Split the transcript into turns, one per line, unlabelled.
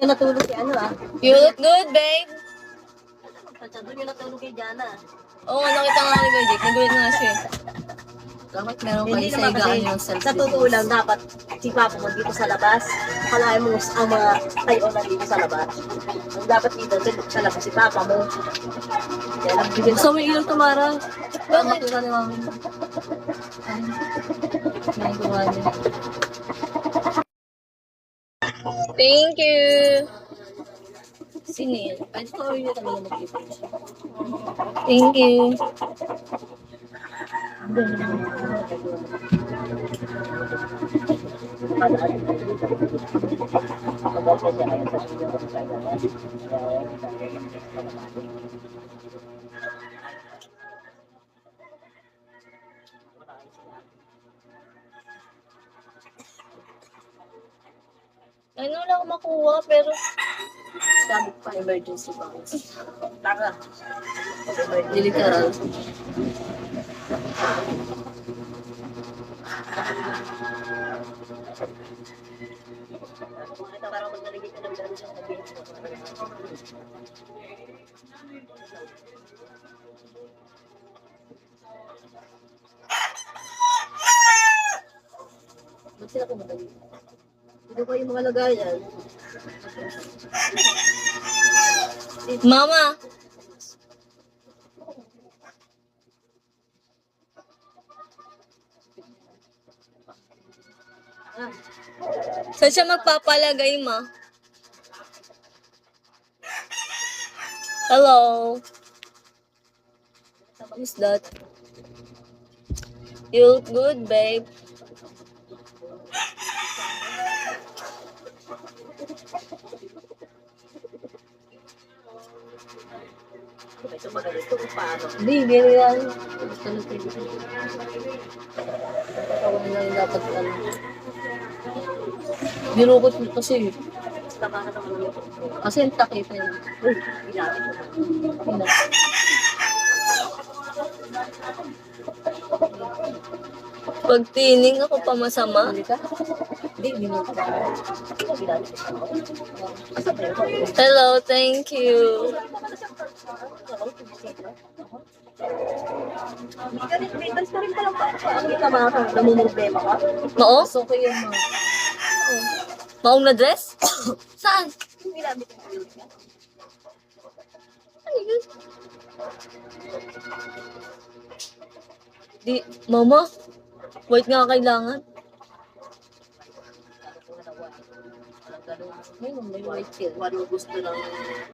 yung natulog kay ano ah.
You look good, babe.
Doon yung natulog kay Jana.
Oo, nakita nga ni Kuya Jake. Nagulit nga siya eh. Dapat meron kayo
Hindi
sa
naman
higaan
kasi,
yung
sa
self-defense.
totoo lang, dapat si Papa mo dito sa labas. Kalahin mo ang mga tayo na dito sa labas. Ang dapat dito sa labas si Papa mo. Kaya lang bigyan sa may ilong tumara.
Bakit?
Makita ni Mami.
Nagawa niya. Thank you. Sino yun?
Ay, sorry na talaga mag-ipon siya.
Thank you. Ano wala akong makuha, pero
Sabi pa, emergency box. Tara.
literal.
Ito parang maglalagay ka ng gano'n sa sabihin. Ba't sila pumadali? Ito pa yung mga lagayan.
Mama!
Ah,
Saan siya magpapalagay, ma? Hello? Who's that? You look good, babe.
ito magaling. Ito kung paano.
Hindi, ganyan yan.
Gusto ng TV.
Katawan lang yung dapat ano. Binukot mo kasi.
Tama na naman ulit.
Kasi yung takita yun.
Uy, ginamit ko.
Hindi. Pag tining ako pa masama.
Huli ka? Hindi, ginamit ko. Ginamit ko.
Hello, thank you.
Ganit, may bans ko rin palang pa. Ang kita mga kang namumroblema ka.
Mao?
So, ko yun mga.
Maong na dress? Saan?
Yung ginamit ko yun.
Ano yun? Di, mama, white nga kailangan.
Ngayon, may white here. Walo gusto ng